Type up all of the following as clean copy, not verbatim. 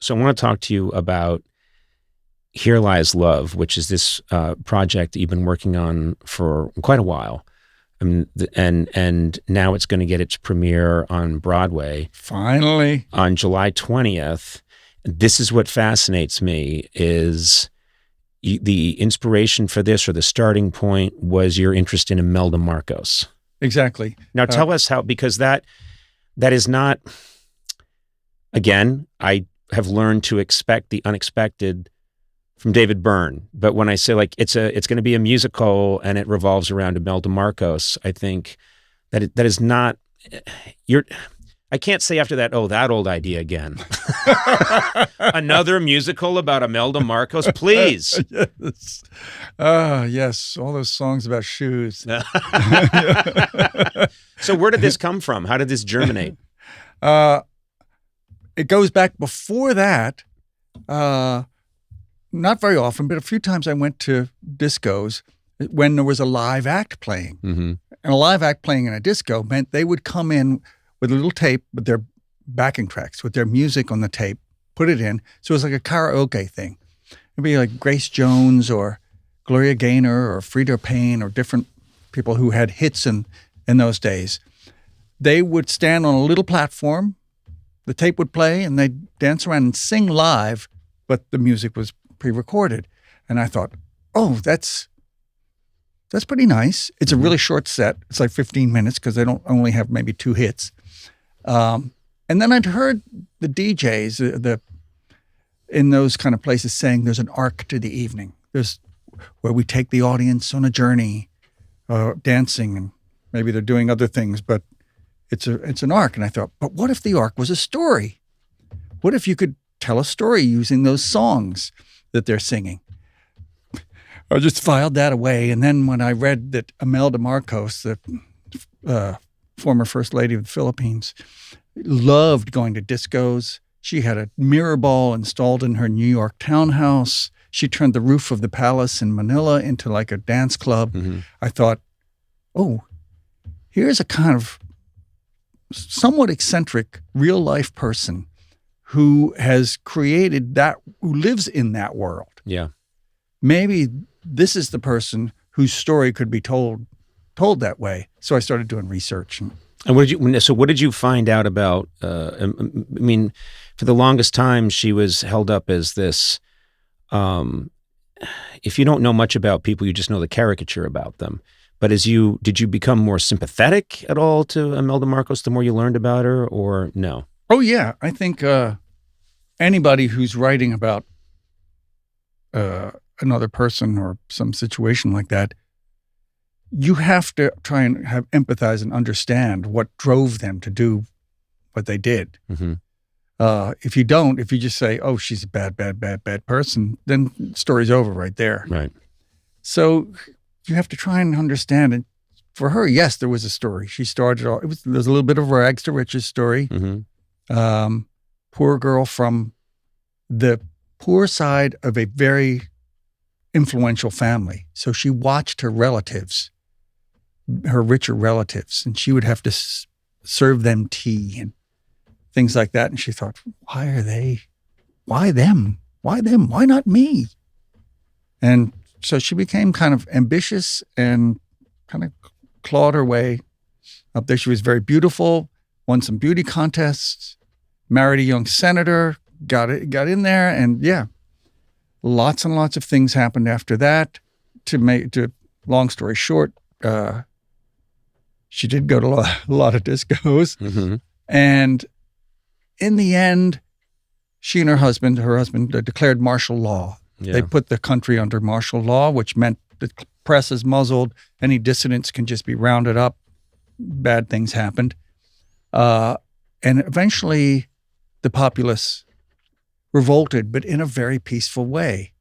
So I want to talk to you about Here Lies Love, which is this project that you've been working on for quite a while. And now it's going to get its premiere on Broadway. Finally. On July 20th. This is what fascinates me is the inspiration for this, or the starting point, was your interest in Imelda Marcos. Exactly. Now tell us how, because that is not, again, I have learned to expect the unexpected from David Byrne. But when I say like it's going to be a musical and it revolves around Imelda Marcos, I think that that is not, I can't say after that, that old idea again. Another musical about Imelda Marcos, please. Yes. Yes, all those songs about shoes. So where did this come from? How did this germinate? It goes back before that. Not very often, but a few times I went to discos when there was a live act playing. Mm-hmm. And a live act playing in a disco meant they would come in with a little tape with their backing tracks, with their music on the tape, put it in. So it was like a karaoke thing. It'd be like Grace Jones or Gloria Gaynor or Frida Payne or different people who had hits in those days. They would stand on a little platform, the tape would play, and they'd dance around and sing live, but the music was pre-recorded. And I thought, that's pretty nice. It's a really short set. It's like 15 minutes because they don't only have maybe 2 hits. And then I'd heard the DJs in those kind of places saying there's an arc to the evening. There's where we take the audience on a journey, dancing, and maybe they're doing other things, but it's an arc. And I thought, but what if the arc was a story? What if you could tell a story using those songs that they're singing? I just filed that away. And then when I read that Imelda Marcos, the former First Lady of the Philippines, loved going to discos. She had a mirror ball installed in her New York townhouse. She turned the roof of the palace in Manila into like a dance club. Mm-hmm. I thought, here's a kind of somewhat eccentric real-life person who has created that, who lives in that world. Yeah. Maybe this is the person whose story could be told that way. So I started doing research. And what did you find out about, I mean, for the longest time, she was held up as this, if you don't know much about people, you just know the caricature about them. But did you become more sympathetic at all to Imelda Marcos the more you learned about her, or no? Oh, yeah. I think anybody who's writing about another person or some situation like that, you have to try and empathize and understand what drove them to do what they did. Mm-hmm. If you don't, if you just say, she's a bad person, then the story's over right there. Right. So you have to try and understand it. For her, yes, there was a story. She started all, there's a little bit of rags to riches story. Mm-hmm. Poor girl from the poor side of a very influential family. So she watched her relatives, her richer relatives, and she would have to serve them tea and things like that. And she thought, why them? Why not me? And so she became kind of ambitious and kind of clawed her way up there. She was very beautiful, won some beauty contests, married a young senator, got in there, and yeah, lots and lots of things happened after that. To long story short, she did go to a lot of discos, mm-hmm. and in the end, she and her husband declared martial law. Yeah. They put the country under martial law, which meant the press is muzzled. Any dissidents can just be rounded up. Bad things happened. And eventually the populace revolted, but in a very peaceful way.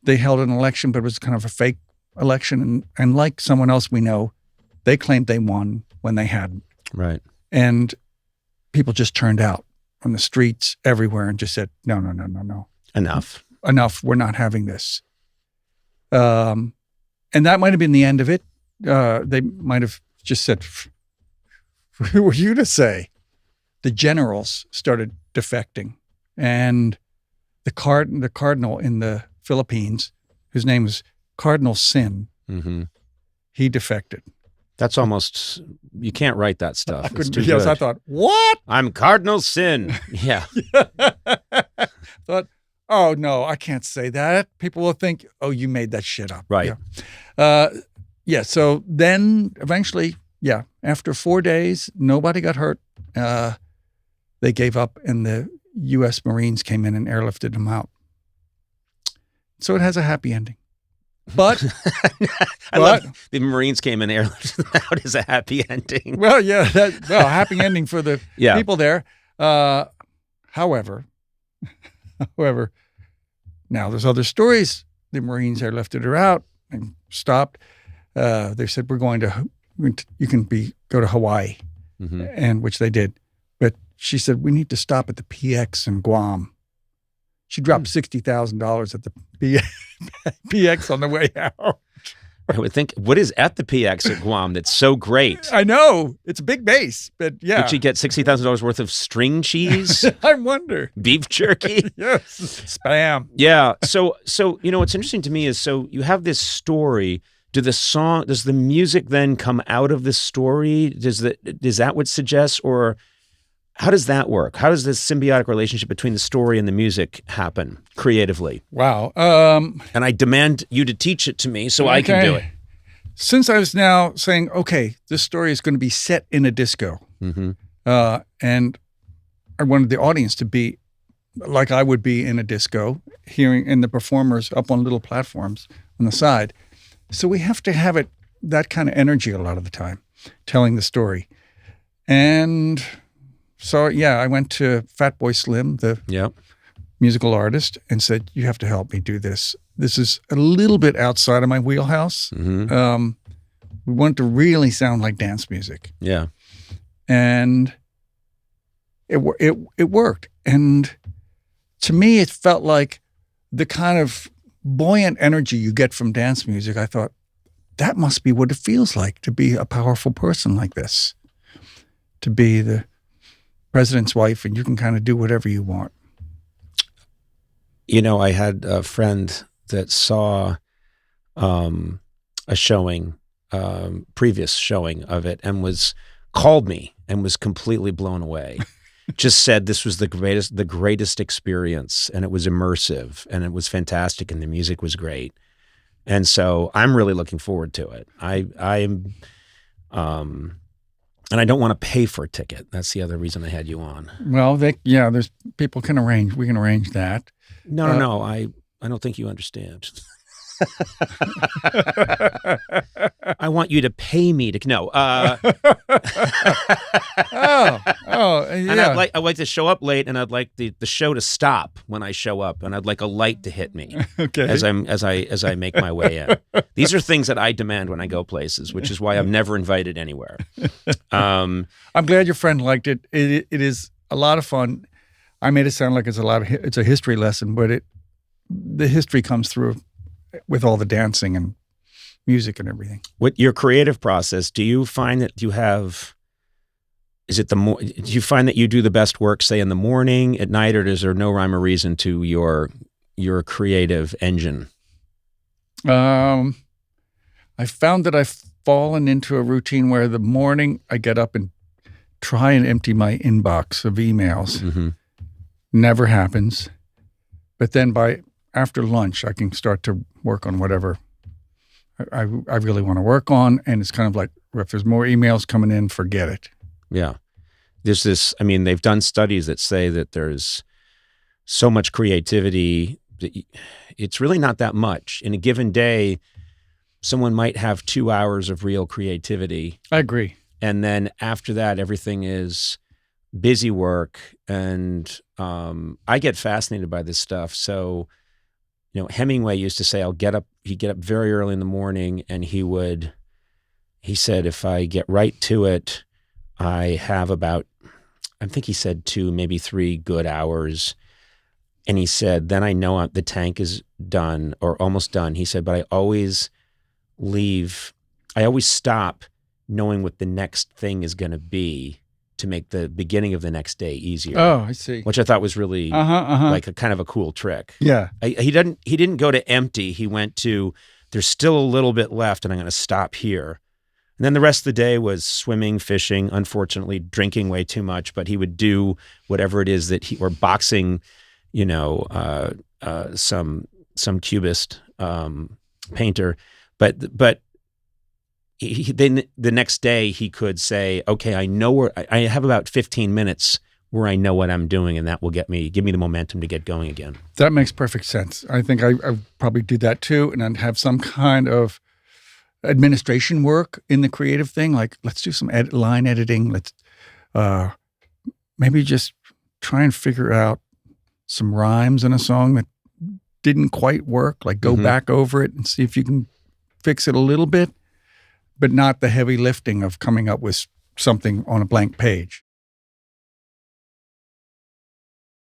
They held an election, but it was kind of a fake election. And like someone else we know, they claimed they won when they hadn't. Right. And people just turned out on the streets everywhere and just said, no. Enough. We're not having this. And that might have been the end of it. They might have just said, who were you to say? The generals started defecting. And the cardinal in the Philippines, whose name is Cardinal Sin, he defected. That's almost, you can't write that stuff. It's too yes, good. I thought, what? I'm Cardinal Sin. Yeah. Thought, oh no, I can't say that. People will think, oh, you made that shit up. Right. Yeah. So then eventually, after 4 days, nobody got hurt. They gave up, and the U.S. Marines came in and airlifted them out. So it has a happy ending. But I love the Marines came in airlifted them out as a happy ending. Well, yeah, happy ending for the people there. However, now there's other stories. The Marines airlifted her out and stopped. They said, you can go to Hawaii, and which they did. But she said, we need to stop at the PX in Guam. She dropped $60,000 at the PX on the way out. I would think, what is at the PX at Guam that's so great? I know. It's a big base, but yeah. Did she get $60,000 worth of string cheese? I wonder. Beef jerky? Yes. Spam. Yeah. So what's interesting to me is, so you have this story. Does the music then come out of the story? Is that what suggests, or how does that work? How does this symbiotic relationship between the story and the music happen creatively? Wow. And I demand you to teach it to me so I can do it. Since I was now saying, okay, this story is going to be set in a disco, and I wanted the audience to be like I would be in a disco, and the performers up on little platforms on the side. So we have to have that kind of energy a lot of the time, telling the story. And so, I went to Fatboy Slim, the musical artist, and said, you have to help me do this. This is a little bit outside of my wheelhouse. We want it to really sound like dance music. Yeah. And it worked. And to me, it felt like the kind of buoyant energy you get from dance music. I thought, that must be what it feels like to be a powerful person like this, to be the president's wife, and you can kind of do whatever you want. I had a friend that saw a showing, previous showing of it, and called me and was completely blown away. Just said this was the greatest experience, and it was immersive, and it was fantastic, and the music was great. And so I'm really looking forward to it. I'm and I don't want to pay for a ticket. That's the other reason I had you on. Well, there's people can arrange. We can arrange that. No. I don't think you understand. I want you to pay me to no. And I'd like to show up late, and I'd like the show to stop when I show up, and I'd like a light to hit me as I make my way in. These are things that I demand when I go places, which is why I'm never invited anywhere. I'm glad your friend liked it. It is a lot of fun. I made it sound like it's a history lesson, but the history comes through with all the dancing and music and everything. What your creative process, do you find that you have, do you find that you do the best work, say, in the morning, at night, or is there no rhyme or reason to your creative engine? I found that I've fallen into a routine where the morning I get up and try and empty my inbox of emails. Never happens. But then after lunch, I can start to work on whatever I really want to work on. And it's kind of like, if there's more emails coming in, forget it. Yeah. There's this, they've done studies that say that there's so much creativity. It's really not that much. In a given day, someone might have 2 hours of real creativity. I agree. And then after that, everything is busy work. And I get fascinated by this stuff. So, Hemingway used to say, he'd get up very early in the morning, and he said, if I get right to it, I have about, I think he said 2, maybe 3 good hours. And he said, then I know the tank is done or almost done. He said, but I always stop knowing what the next thing is going to be. to make the beginning of the next day easier. Oh, I see. Which I thought was really like a kind of a cool trick. Yeah. He didn't go to empty. He went to, there's still a little bit left and I'm going to stop here. And then the rest of the day was swimming, fishing, unfortunately drinking way too much, but he would do whatever it is that or boxing, some cubist painter. But then the next day he could say, okay, I know where, I have about 15 minutes where I know what I'm doing, and that will give me the momentum to get going again. That makes perfect sense. I think I probably do that too, and I'd have some kind of administration work in the creative thing. Like, let's do some line editing. Let's maybe just try and figure out some rhymes in a song that didn't quite work. Like, go back over it and see if you can fix it a little bit, but not the heavy lifting of coming up with something on a blank page.